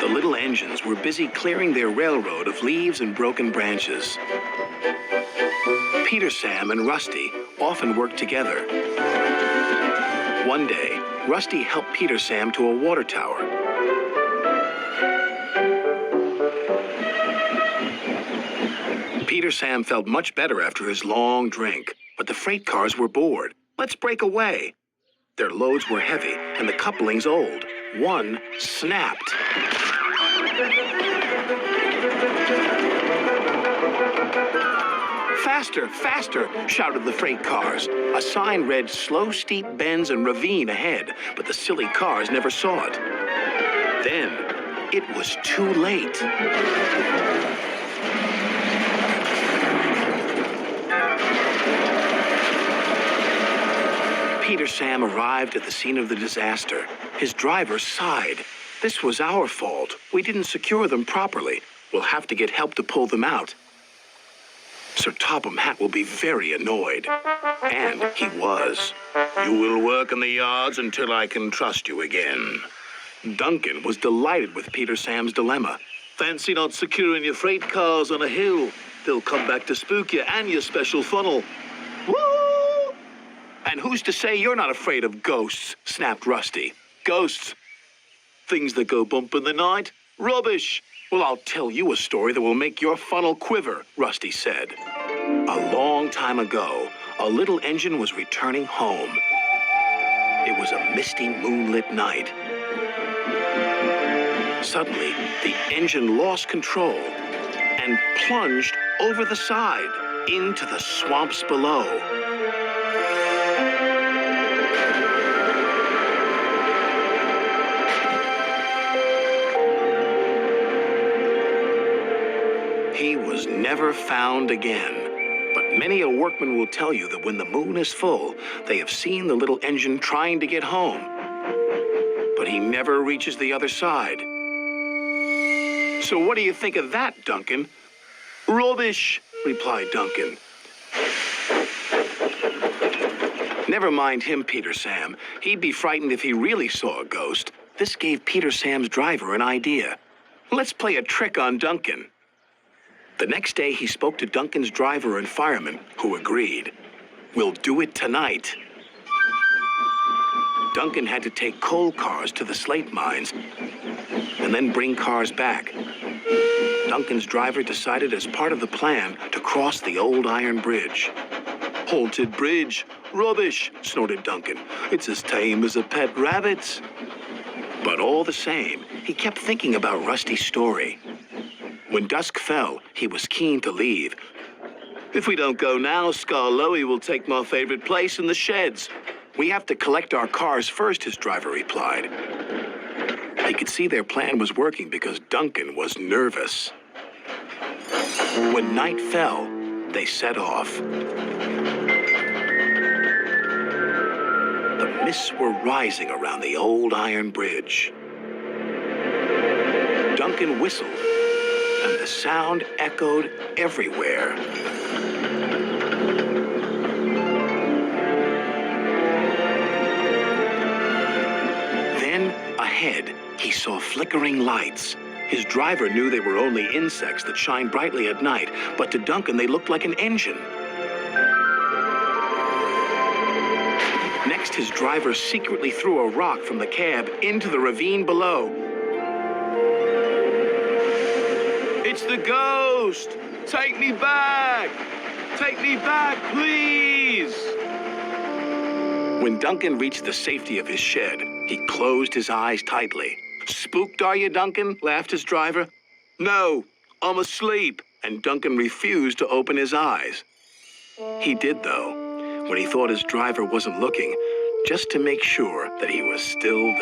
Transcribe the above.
The little engines were busy clearing their railroad of leaves and broken branches. Peter, Sam, and Rusty often worked together. One day, Rusty helped Peter Sam to a water tower. Peter Sam felt much better after his long drink, but the freight cars were bored. Let's break away. Their loads were heavy and the couplings old. One snapped. Faster, faster, shouted the freight cars. A sign read slow, steep bends and ravine ahead, but the silly cars never saw it. Then, it was too late. Peter Sam arrived at the scene of the disaster. His driver sighed. This was our fault. We didn't secure them properly. We'll have to get help to pull them out. Sir Topham Hatt will be very annoyed. And he was. You will work in the yards until I can trust you again. Duncan was delighted with Peter Sam's dilemma. Fancy not securing your freight cars on a hill. They'll come back to spook you and your special funnel. Woo! And who's to say you're not afraid of ghosts? Snapped Rusty. Ghosts? Things that go bump in the night? Rubbish! Well, I'll tell you a story that will make your funnel quiver, Rusty said. A long time ago, a little engine was returning home. It was a misty, moonlit night. Suddenly, the engine lost control and plunged over the side into the swamps below. He was never found again. But many a workman will tell you that when the moon is full, they have seen the little engine trying to get home. But he never reaches the other side. So what do you think of that, Duncan? Rubbish, replied Duncan. Never mind him, Peter Sam. He'd be frightened if he really saw a ghost. This gave Peter Sam's driver an idea. Let's play a trick on Duncan. The next day, he spoke to Duncan's driver and fireman, who agreed. We'll do it tonight. Duncan had to take coal cars to the slate mines and then bring cars back. Duncan's driver decided as part of the plan to cross the old iron bridge. Haunted bridge. Rubbish, snorted Duncan. It's as tame as a pet rabbit. But all the same, he kept thinking about Rusty's story. When dusk fell, he was keen to leave. If we don't go now, Scarloey will take my favorite place in the sheds. We have to collect our cars first, his driver replied. He could see their plan was working because Duncan was nervous. When night fell, they set off. The mists were rising around the old iron bridge. Duncan whistled, and the sound echoed everywhere. Then, ahead, he saw flickering lights. His driver knew they were only insects that shine brightly at night, but to Duncan they looked like an engine. Next, his driver secretly threw a rock from the cab into the ravine below. It's the ghost! Take me back! Take me back, please! When Duncan reached the safety of his shed, he closed his eyes tightly. Spooked, are you, Duncan? Laughed his driver. No, I'm asleep. And Duncan refused to open his eyes. He did, though, when he thought his driver wasn't looking, just to make sure that he was still